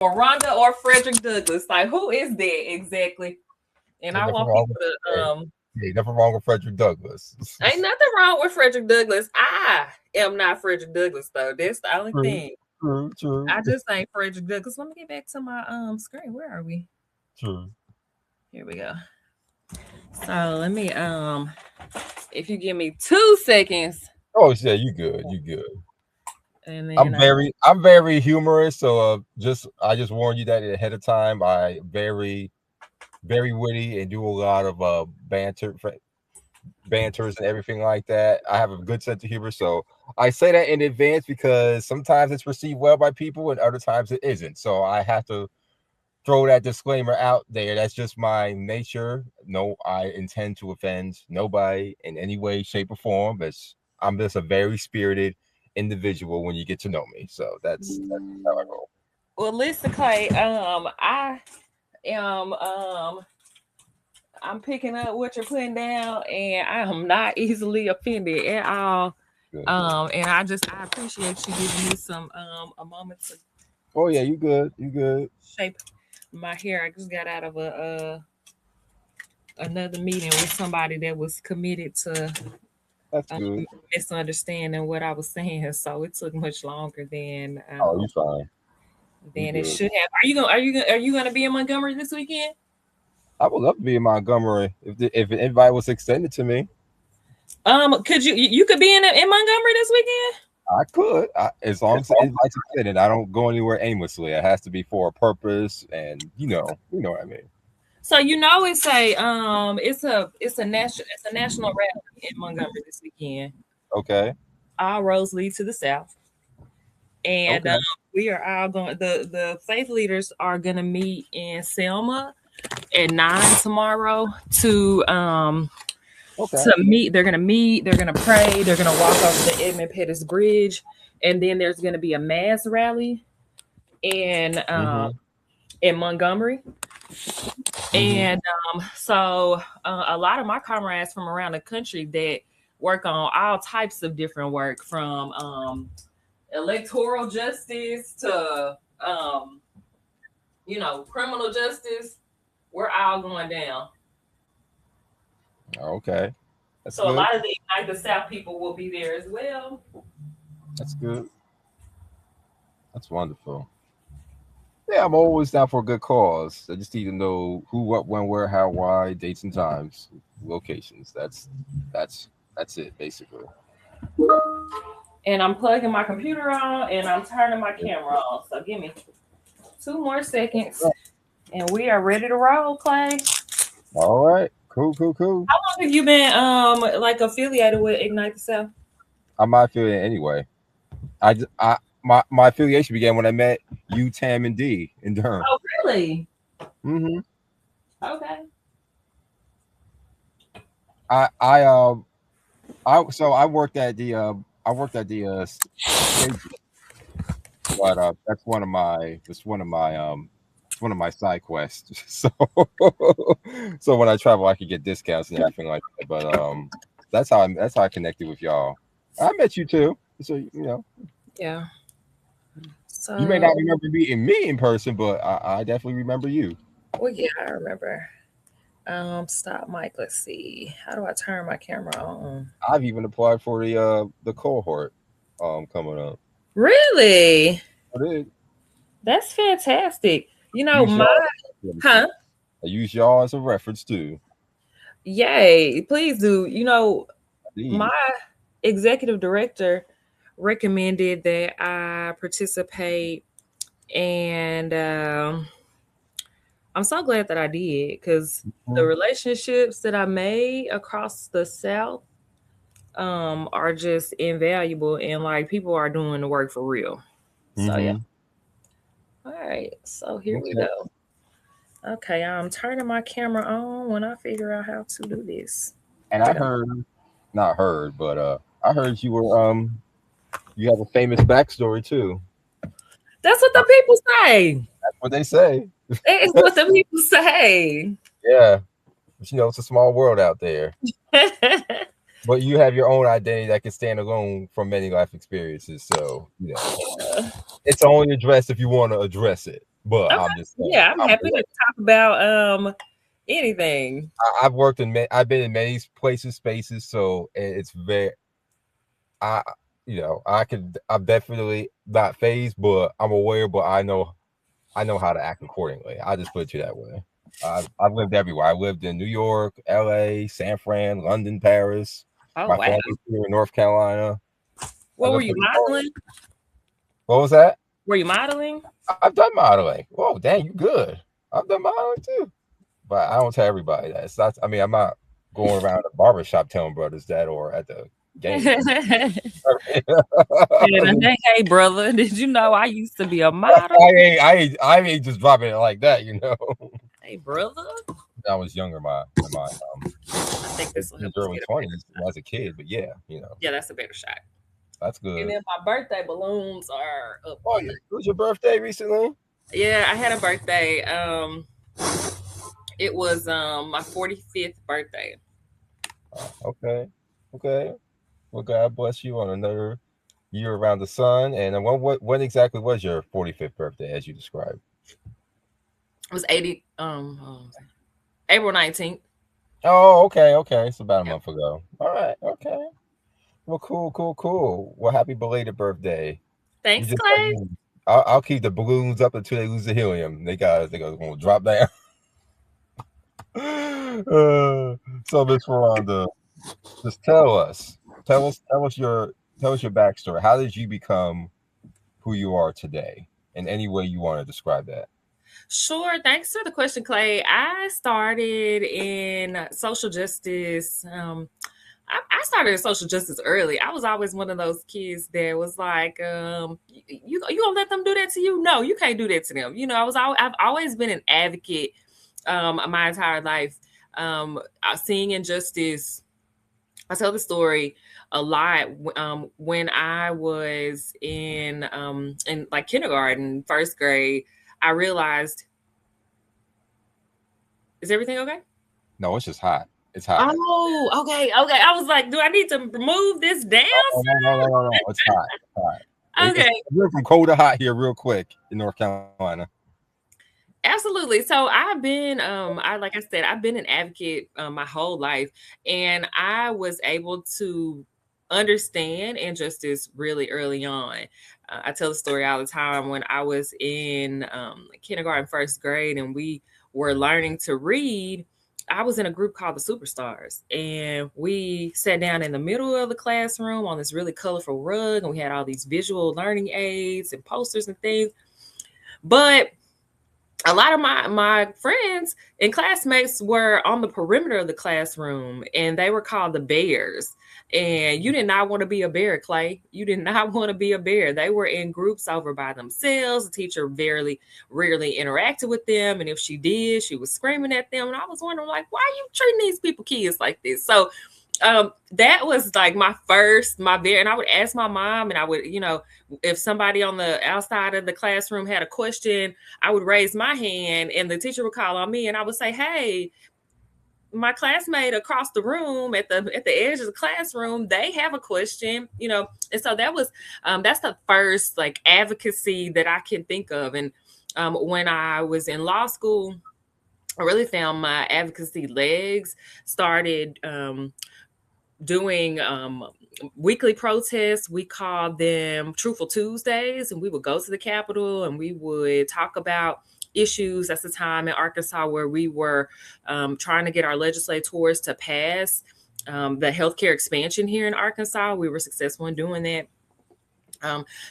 Furonda or Frederick Douglass. Like, who is that exactly? And I want people to Ain't nothing wrong with Frederick Douglass. Ain't nothing wrong with Frederick Douglass. I am not Frederick Douglass though. That's the only thing. True. I just ain't Frederick Douglass. Let me get back to my screen. Where are we? True. Here we go. So let me if you give me 2 seconds. Oh yeah, you good. And then I'm very humorous, so I just warn you that ahead of time. I very witty and do a lot of banters and everything like that. I have a good sense of humor, so I say that in advance because sometimes it's received well by people and other times it isn't. So I have to throw that disclaimer out there. That's just my nature. No, I intend to offend nobody in any way, shape, or form. But I'm just a very spirited individual when you get to know me. So that's how I roll. Well, listen, Clay. I am I'm picking up what you're putting down, and I am not easily offended at all. Good. And I appreciate you giving me some a moment to. Oh yeah, you good. Shape my hair. I just got out of another meeting with somebody that was committed to misunderstanding what I was saying, so it took much longer than oh, you fine. Than it should have. Are you gonna be in Montgomery this weekend? I would love to be in Montgomery if an invite was extended to me. Could you could be in Montgomery this weekend? I could, as long as the invite's extended. I don't go anywhere aimlessly. It has to be for a purpose, and you know what I mean. So it's a national rally in Montgomery this weekend. Okay. All roads lead to the south, and we are all going. The faith leaders are going to meet in Selma at 9 tomorrow to meet. They're going to meet. They're going to pray. They're going to walk over the Edmund Pettus Bridge, and then there's going to be a mass rally in Montgomery. And so a lot of my comrades from around the country that work on all types of different work, from electoral justice to criminal justice, we're all going down. Okay. So good. A lot of the Ignite the South people will be there as well. That's good. That's wonderful. Yeah, I'm always down for a good cause. I just need to know who, what, when, where, how, why, dates and times, locations. That's it, basically. And I'm plugging my computer on and I'm turning my camera on. So give me 2 more seconds, and we are ready to roll, Clay. All right, cool. How long have you been affiliated with Ignite the South? I'm not affiliated anyway. My affiliation began when I met you, Tam, and D in Durham. Oh, really? Mm-hmm. Okay. I worked at the but that's one of my side quests. So when I travel, I could get discounts and everything like that. But that's how I connected with y'all. I met you too, so Yeah. So you may not remember meeting me in person, but I definitely remember you. Well, yeah, I remember. Stop mic. Let's see. How do I turn my camera on? I've even applied for the cohort coming up. Really? I did. That's fantastic. I use y'all as a reference too. Yay! Please do. My executive director recommended that I participate, and I'm so glad that I did, because the relationships that I made across the South are just invaluable, and people are doing the work for real. So yeah. All right, so here we go. Okay, I'm turning my camera on when I figure out how to do this. And I heard you were you have a famous backstory too. That's what the people say. That's what they say. It's what the people say. Yeah, but, it's a small world out there. But you have your own identity that can stand alone from many life experiences. So it's only addressed if you want to address it. But Okay. I'm just saying, Yeah, I'm happy to talk about anything. I've worked in I've been in many places, spaces, so it's very I I'm definitely not phased, but I'm aware, but I know how to act accordingly. I just put it that way. I've lived everywhere. I lived in New York, LA, San Fran, London, Paris. Oh, My wow. family's here in North Carolina. What were you modeling? What was that? Were you modeling? I've done modeling. Whoa, dang, you good. I've done modeling too. But I don't tell everybody that. It's not, I mean, I'm not going around the barbershop telling brothers that or at the game. Hey, brother, did you know I used to be a model? I ain't just dropping it like that, you know. Hey, brother. I was younger, I think this will help us early get 20s as a kid, but yeah, you know. Yeah, that's a better shot. That's good. And then my birthday balloons are up. Oh, yeah. It was your birthday recently? Yeah, I had a birthday. It was my 45th birthday. Okay. Well, God bless you on another year around the sun. And when exactly was your 45th birthday, as you described? It was April 19th. Oh, okay. It's about a month ago. All right. Okay. Well, cool. Well, happy belated birthday. Thanks, Clay. I'll keep the balloons up until they lose the helium. They gonna drop down. So Miss Furonda, just tell us your backstory. How did you become who you are today? In any way you want to describe that. Sure. Thanks for the question, Clay. I started in social justice. I started in social justice early. I was always one of those kids that was like, you gonna let them do that to you? No, you can't do that to them. You know, I've always been an advocate my entire life. Seeing injustice. I tell the story a lot. When I was in like kindergarten, first grade, I realized. Is everything okay? No, it's just hot. It's hot. Oh, okay. I was like, do I need to remove this down? No. It's hot. Okay. We're from cold to hot here, real quick in North Carolina. Absolutely. So I've been, like I said, I've been an advocate my whole life, and I was able to understand injustice really early on. I tell the story all the time when I was in kindergarten, first grade, and we were learning to read. I was in a group called the Superstars, and we sat down in the middle of the classroom on this really colorful rug, and we had all these visual learning aids and posters and things. But a lot of my friends and classmates were on the perimeter of the classroom, and they were called the bears. And you did not want to be a bear, Clay. You did not want to be a bear. They were in groups over by themselves. The teacher rarely interacted with them. And if she did, she was screaming at them. And I was wondering, like, why are you treating these kids like this? So that was like and I would ask my mom, and I would, if somebody on the outside of the classroom had a question, I would raise my hand and the teacher would call on me, and I would say, hey, my classmate across the room at the edge of the classroom, they have a question, and so that was that's the first like advocacy that I can think of. And when I was in law school, I really found my advocacy legs, started doing weekly protests. We called them Truthful Tuesdays, and we would go to the Capitol and we would talk about issues. That's the time in Arkansas where we were trying to get our legislators to pass the healthcare expansion here in Arkansas. We were successful in doing that.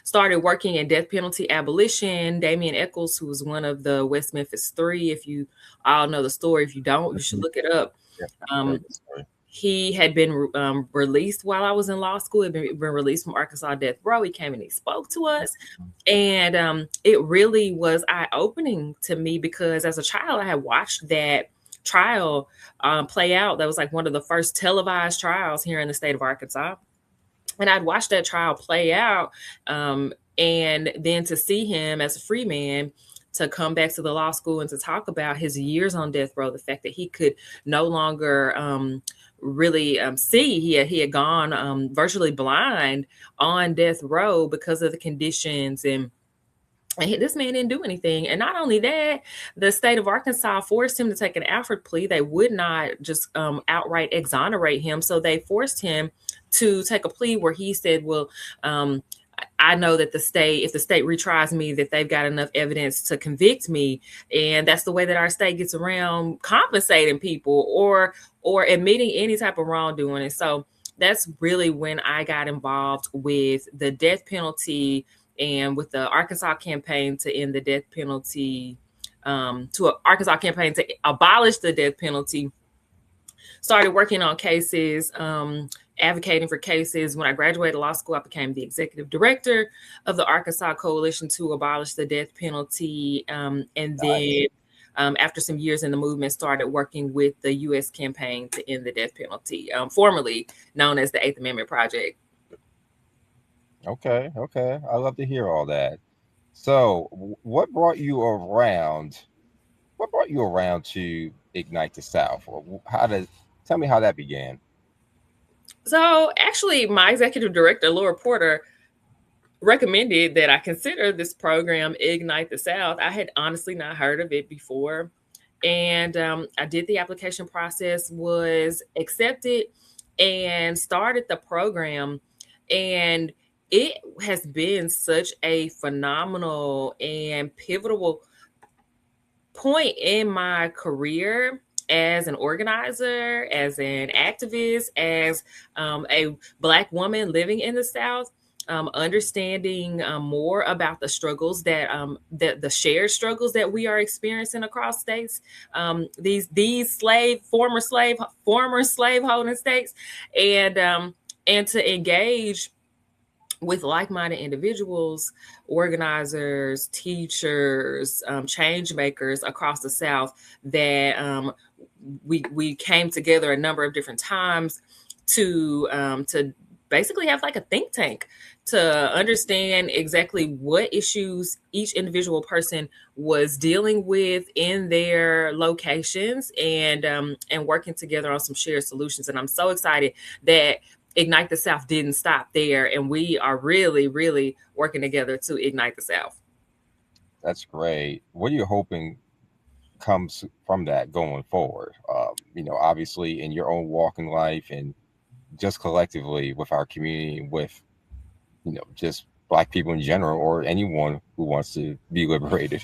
Started working in death penalty abolition. Damian Echols, who was one of the West Memphis Three, if you all know the story, if you don't, you should look it up. He had been released while I was in law school. Had been released from Arkansas death row. He came and he spoke to us. And it really was eye-opening to me because as a child, I had watched that trial play out. That was like one of the first televised trials here in the state of Arkansas. And I'd watched that trial play out. And then to see him as a free man, to come back to the law school and to talk about his years on death row, the fact that he could no longer really see. He had gone virtually blind on death row because of the conditions. And And this man didn't do anything. And not only that, the state of Arkansas forced him to take an Alford plea. They would not just outright exonerate him. So they forced him to take a plea where he said, well, I know that the state, if the state retries me, that they've got enough evidence to convict me. And that's the way that our state gets around compensating people or admitting any type of wrongdoing. And so that's really when I got involved with the death penalty and with the Arkansas campaign to end the death penalty, to an Arkansas campaign to abolish the death penalty. Started working on cases, advocating for cases. When I graduated law school, I became the executive director of the Arkansas Coalition to abolish the death penalty. And then after some years in the movement, started working with the U.S. campaign to end the death penalty, formerly known as the Eighth Amendment Project. Okay. I love to hear all that. So, what brought you around? What brought you around to Ignite the South, or tell me how that began? So, actually, my executive director, Laura Porter, recommended that I consider this program, Ignite the South. I had honestly not heard of it before. And I did the application process, was accepted, and started the program. And it has been such a phenomenal and pivotal point in my career as an organizer, as an activist, as a Black woman living in the South. Understanding more about the struggles that the shared struggles that we are experiencing across states, these former slave holding states, and to engage with like-minded individuals, organizers, teachers, change makers across the South that we came together a number of different times to basically have like a think tank to understand exactly what issues each individual person was dealing with in their locations, and working together on some shared solutions. And I'm so excited that Ignite the South didn't stop there, and we are really, really working together to ignite the South. That's great. What are you hoping comes from that going forward? Obviously in your own walk in life and just collectively with our community, with just Black people in general, or anyone who wants to be liberated.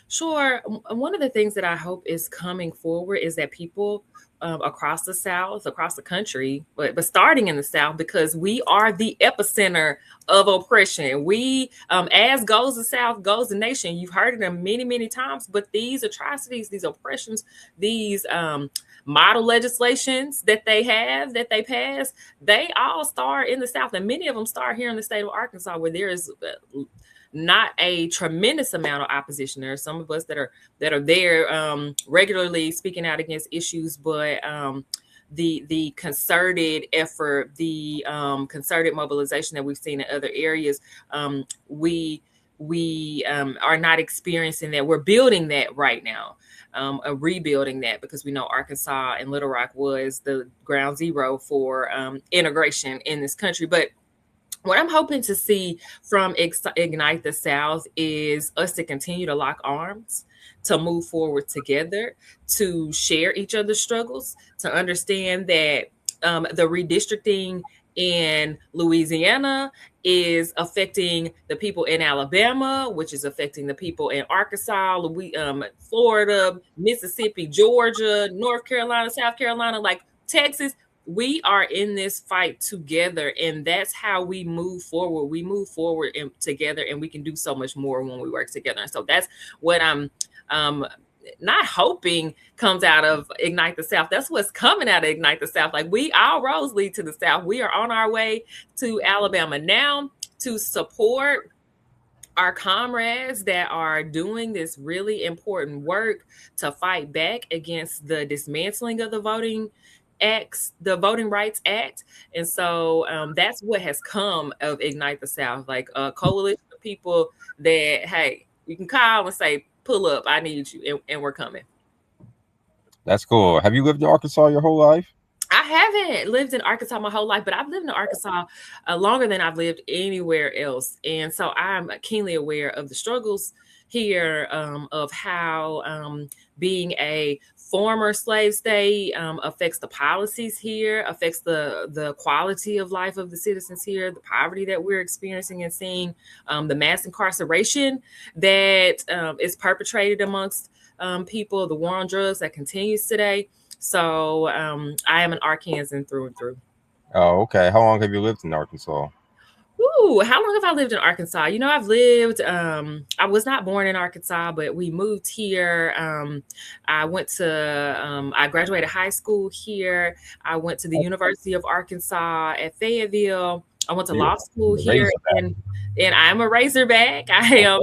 Sure. One of the things that I hope is coming forward is that people across the South, across the country, but starting in the South, because we are the epicenter of oppression. We, as goes the South, goes the nation. You've heard of them many, many times, but these atrocities, these oppressions, these model legislations that they pass, they all start in the South, and many of them start here in the state of Arkansas, where there is not a tremendous amount of opposition. There are some of us that are there regularly speaking out against issues, but the concerted effort, the concerted mobilization that we've seen in other areas, we are not experiencing that. We're building that right now, rebuilding that, because we know Arkansas and Little Rock was the ground zero for integration in this country. But what I'm hoping to see from Ignite the South is us to continue to lock arms, to move forward together, to share each other's struggles, to understand that the redistricting in Louisiana is affecting the people in Alabama, which is affecting the people in Arkansas, Florida, Mississippi, Georgia, North Carolina, South Carolina, like Texas. We are in this fight together, and that's how we move forward. We move forward together, and we can do so much more when we work together. And so that's what I'm not hoping comes out of Ignite the South. That's what's coming out of Ignite the South. Like, all roads lead to the South. We are on our way to Alabama now to support our comrades that are doing this really important work to fight back against the dismantling of the Voting Rights Act. And so that's what has come of Ignite the South, like a coalition of people that, hey, you can call and say, pull up, I need you, and we're coming. That's cool. Have you lived in Arkansas your whole life? I haven't lived in Arkansas my whole life, but I've lived in Arkansas longer than I've lived anywhere else. And so I'm keenly aware of the struggles here, of how being a former slave state affects the policies here, affects the quality of life of the citizens here, the poverty that we're experiencing and seeing, the mass incarceration that is perpetrated amongst people, the war on drugs that continues today. So I am an Arkansan through and through. Oh, okay. How long have you lived in Arkansas? Ooh, how long have I lived in Arkansas? I've lived, I was not born in Arkansas, but we moved here. I graduated high school here. I went to the University of Arkansas at Fayetteville. I went to law school here, and I'm a Razorback. I'm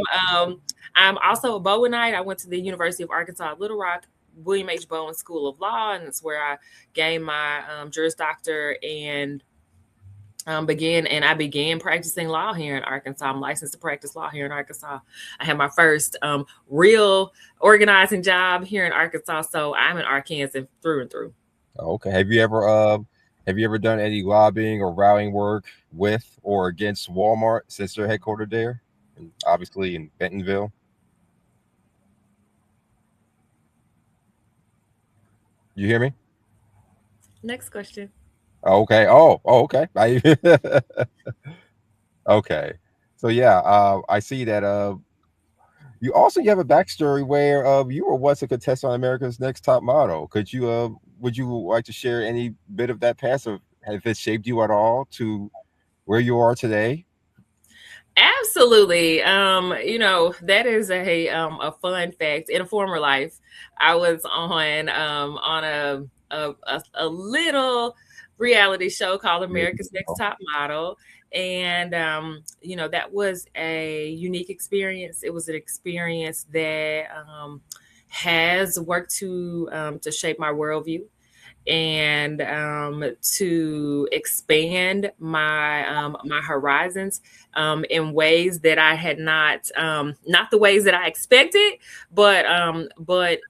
also a Bowenite. I went to the University of Arkansas at Little Rock, William H. Bowen School of Law, and it's where I gained my Juris Doctor and I began practicing law here in Arkansas. I'm licensed to practice law here in Arkansas. I had my first real organizing job here in Arkansas, so I'm an Arkansan through and through. Okay. Have you ever done any lobbying or rallying work with or against Walmart since they're headquartered there, and obviously in Bentonville? You hear me? Next question. Okay. Okay. Okay. So yeah, I see that you have a backstory where you were once a contestant on America's Next Top Model. Would you like to share any bit of that past, or has it shaped you at all to where you are today? Absolutely. That is a fun fact. In a former life, I was on a little reality show called America's Next Top Model. And that was a unique experience. It was an experience that has worked to shape my worldview and to expand my horizons in ways that I had not the ways that I expected, but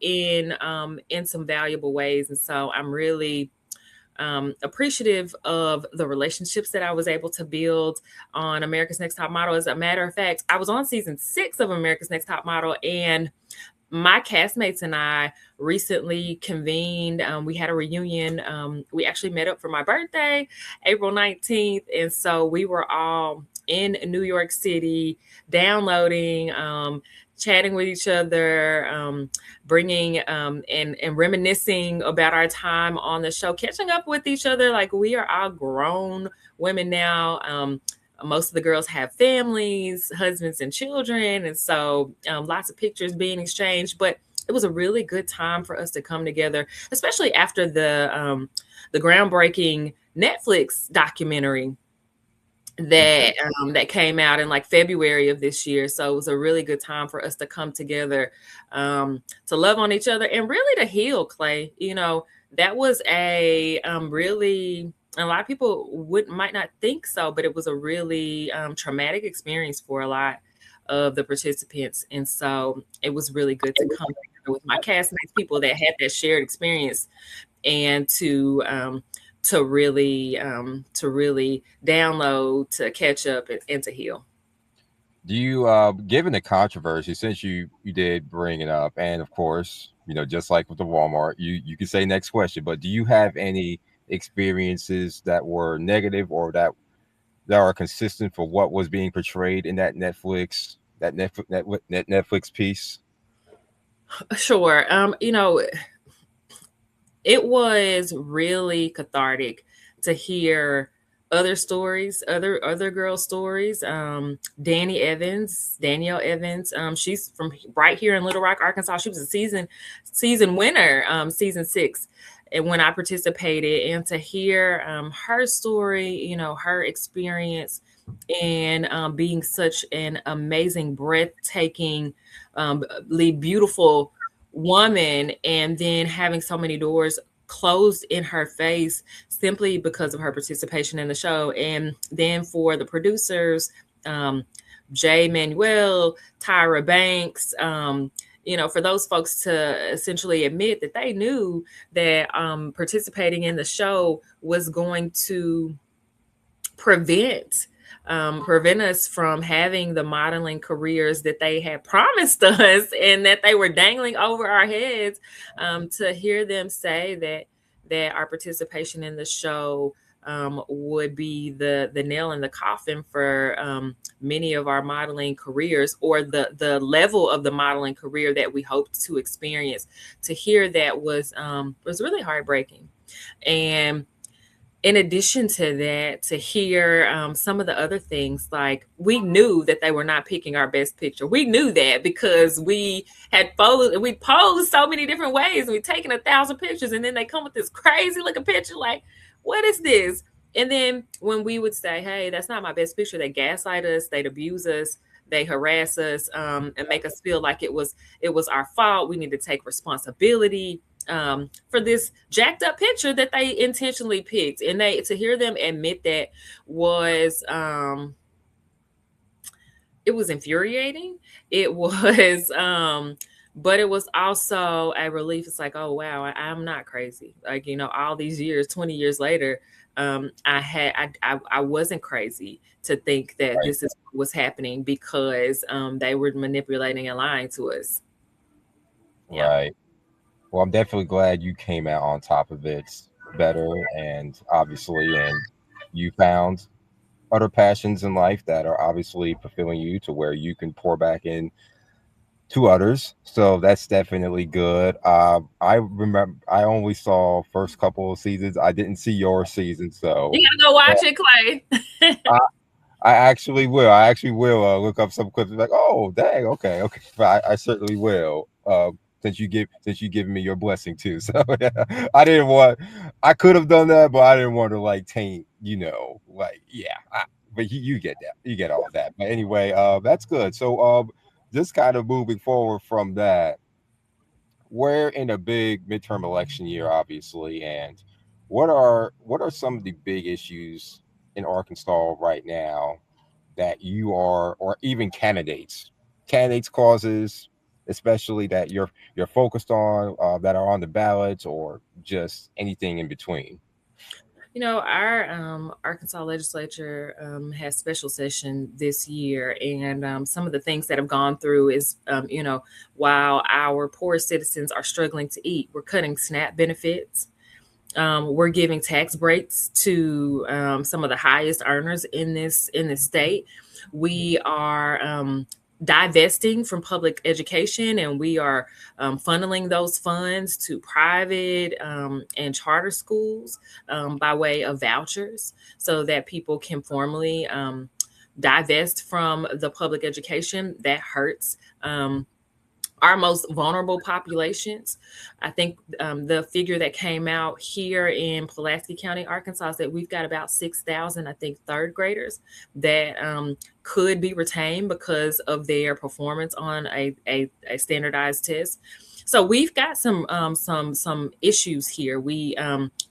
in some valuable ways. And so I'm really appreciative of the relationships that I was able to build on America's Next Top Model. As a matter of fact, I was on season 6 of America's Next Top Model, and my castmates and I recently convened. We had a reunion. We actually met up for my birthday, April 19th. And so we were all in New York City downloading, chatting with each other, bringing and reminiscing about our time on the show, catching up with each other. Like, we are all grown women now. Most of the girls have families, husbands, and children. And so lots of pictures being exchanged. But it was a really good time for us to come together, especially after the groundbreaking Netflix documentary that came out in like February of this year. So it was a really good time for us to come together, to love on each other and really to heal, Clay. That was a really... a lot of people might not think so, but it was a really traumatic experience for a lot of the participants. And so it was really good to come together with my castmates, people that had that shared experience, and to really download, to catch up, and to heal. Do you, given the controversy, since you did bring it up, and of course, just like with the Walmart, you can say next question, but do you have any experiences that were negative or that are consistent for what was being portrayed in that Netflix piece? Sure. It was really cathartic to hear other stories, other girls' stories. Danielle Evans, she's from right here in Little Rock, Arkansas. She was a season winner, season 6. And when I participated, and to hear her story, her experience, and being such an amazing, breathtaking, beautiful woman, and then having so many doors closed in her face simply because of her participation in the show. And then for the producers, Jay Manuel, Tyra Banks, for those folks to essentially admit that they knew that participating in the show was going to prevent us from having the modeling careers that they had promised us and that they were dangling over our heads. To hear them say that our participation in the show would be the nail in the coffin for many of our modeling careers, or the level of the modeling career that we hoped to experience. To hear that was really heartbreaking. And in addition to that, to hear some of the other things, like we knew that they were not picking our best picture. We knew that because we posed so many different ways. We'd taken 1,000 pictures, and then they come with this crazy looking picture. Like, what is this? And then when we would say, "Hey, that's not my best picture," they gaslight us, they'd abuse us, they harass us, and make us feel like it was our fault. We need to take responsibility for this jacked up picture that they intentionally picked. And to hear them admit that was it was infuriating. It was but it was also a relief. It's like, oh wow, I'm not crazy. Like, all these years, 20 years later, I wasn't crazy to think that this is what was happening, because they were manipulating and lying to us. Yeah. Right. Well, I'm definitely glad you came out on top of it better, and obviously, and you found other passions in life that are obviously fulfilling you to where you can pour back in to others. So that's definitely good. I remember I only saw first couple of seasons. I didn't see your season, so you gotta go watch it, Clay. I actually will. Look up some clips. Like, oh, dang, okay. But I certainly will. Since you give me your blessing too. So yeah, I could have done that, but I didn't want to like taint, but you get that. You get all that. But anyway, that's good. So just kind of moving forward from that, we're in a big midterm election year, obviously, and what are some of the big issues in Arkansas right now that you are, or even candidates causes, especially that you're focused on, that are on the ballots, or just anything in between? Our Arkansas legislature has special session this year, and some of the things that have gone through is, while our poor citizens are struggling to eat, we're cutting SNAP benefits. We're giving tax breaks to some of the highest earners in this state. We are divesting from public education, and we are funneling those funds to private and charter schools by way of vouchers, so that people can formally divest from the public education that hurts our most vulnerable populations. I think the figure that came out here in Pulaski County, Arkansas, is that we've got about 6,000, I think, third graders that could be retained because of their performance on a standardized test. So we've got some issues here. We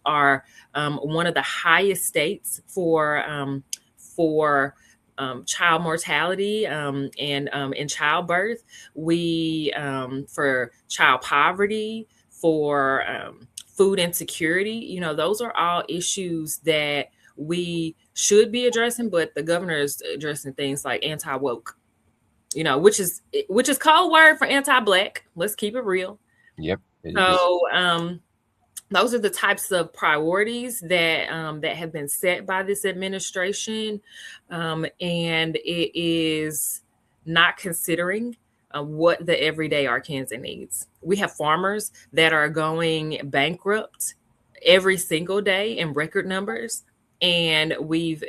are one of the highest states for child mortality and in childbirth. We for child poverty, for food insecurity. Those are all issues that we should be addressing, but the governor is addressing things like anti-woke, which is code word for anti-Black. Let's keep it real. Yep. So those are the types of priorities that have been set by this administration, and it is not considering what the everyday Arkansan needs. We have farmers that are going bankrupt every single day in record numbers, and we've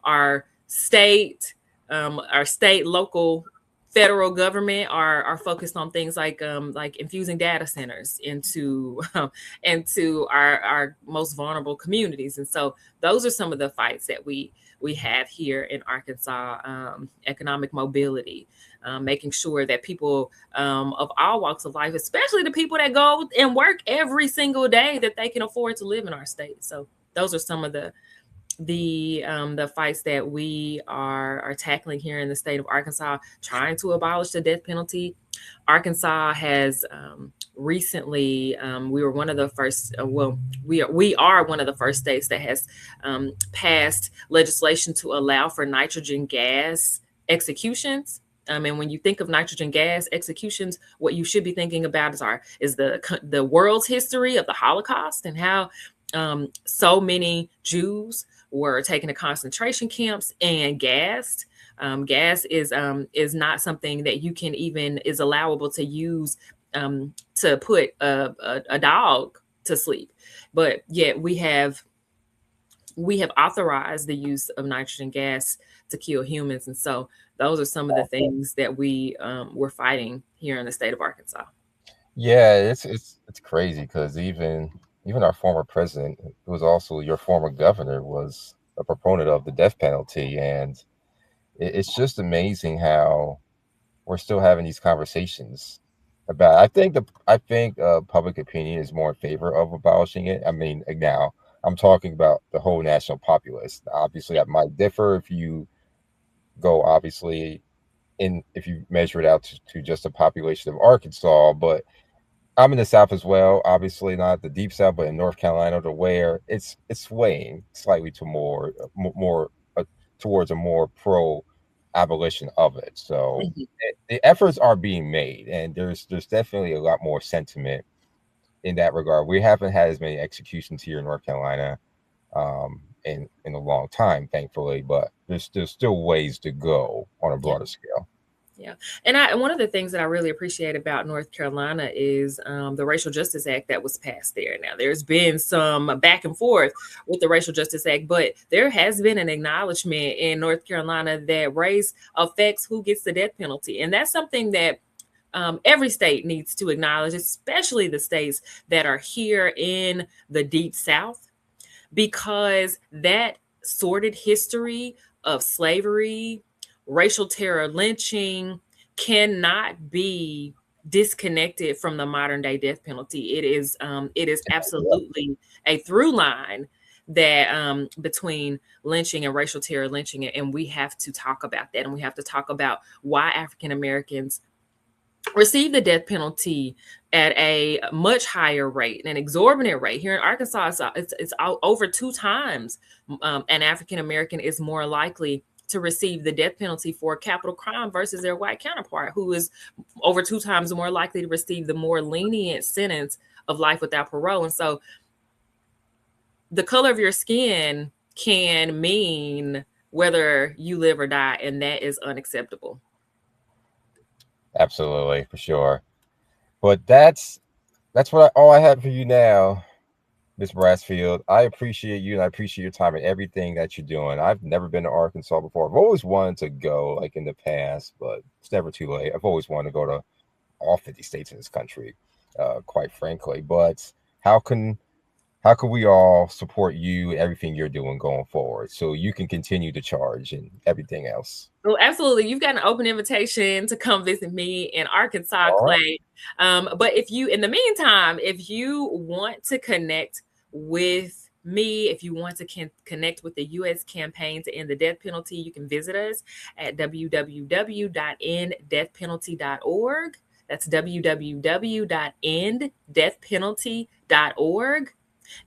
our state, local, federal government are focused on things like infusing data centers into our most vulnerable communities. And so those are some of the fights that we have here in Arkansas. Economic mobility, making sure that people of all walks of life, especially the people that go and work every single day, that they can afford to live in our state. So those are some of the fights that we are tackling here in the state of Arkansas, trying to abolish the death penalty, Arkansas has recently, we were one of the first, we are one of the first states that has passed legislation to allow for nitrogen gas executions. And when you think of nitrogen gas executions, what you should be thinking about is the world's history of the Holocaust and how so many Jews were taken to concentration camps and gassed. Gas is not something that you can even is allowable to use to put a dog to sleep, but yet we have authorized the use of nitrogen gas to kill humans, and so those are some of the things that we're fighting here in the state of Arkansas. Yeah, it's crazy because even our former president, who was also your former governor, was a proponent of the death penalty, and it's just amazing how we're still having these conversations about. I think public opinion is more in favor of abolishing it. I mean, now I'm talking about the whole national populace. Obviously, that might differ if you go obviously if you measure it out to just the population of Arkansas, but I'm in the South as well. Obviously, not the deep South, but in North Carolina, to where it's swaying slightly to more towards a more pro abolition of it. So the efforts are being made, and there's definitely a lot more sentiment in that regard. We haven't had as many executions here in North Carolina in a long time, thankfully, but there's still ways to go on a broader scale. Yeah. And one of the things that I really appreciate about North Carolina is the Racial Justice Act that was passed there. Now, there's been some back and forth with the Racial Justice Act, but there has been an acknowledgement in North Carolina that race affects who gets the death penalty. And that's something that every state needs to acknowledge, especially the states that are here in the Deep South, because that sordid history of slavery, racial terror, lynching cannot be disconnected from the modern day death penalty. It is absolutely a through line that between lynching and racial terror lynching, and we have to talk about that, and we have to talk about why African Americans receive the death penalty at a much higher rate, an exorbitant rate. Here in Arkansas, it's over 2 times an African American is more likely to receive the death penalty for a capital crime versus their white counterpart, who is over 2 times more likely to receive the more lenient sentence of life without parole. And so the color of your skin can mean whether you live or die, and that is unacceptable. Absolutely, for sure. But that's all I have for you now, Ms. Brasfield. I appreciate you, and I appreciate your time and everything that you're doing. I've never been to Arkansas before. I've always wanted to go, like in the past, but it's never too late. I've always wanted to go to all 50 states in this country, quite frankly. But how can we all support you and everything you're doing going forward so you can continue to charge and everything else? Well, absolutely. You've got an open invitation to come visit me in Arkansas, Clay. But in the meantime, if you want to connect with me, if you want to connect with the U.S. campaign to end the death penalty, you can visit us at www.enddeathpenalty.org. That's www.enddeathpenalty.org.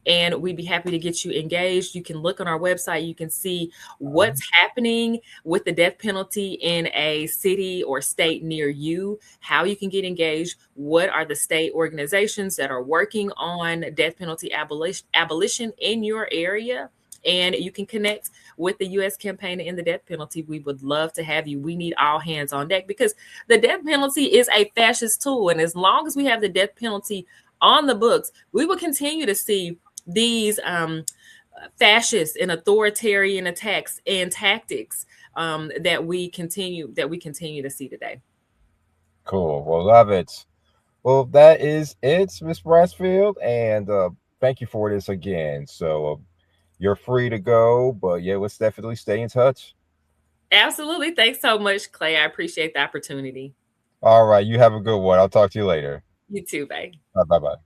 And we'd be happy to get you engaged. You can look on our website. You can see what's happening with the death penalty in a city or state near you, how you can get engaged, what are the state organizations that are working on death penalty abolition in your area. And you can connect with the U.S. campaign to end the death penalty. We would love to have you. We need all hands on deck because the death penalty is a fascist tool. And as long as we have the death penalty on the books, we will continue to see these fascist and authoritarian attacks and tactics that we continue to see today. Cool. Well, love it. Well, that is it, Ms. Brasfield, and thank you for this again. So you're free to go, but yeah, let's definitely stay in touch. Absolutely. Thanks so much, Clay. I appreciate the opportunity. All right. You have a good one. I'll talk to you later. You too, babe. Bye-bye.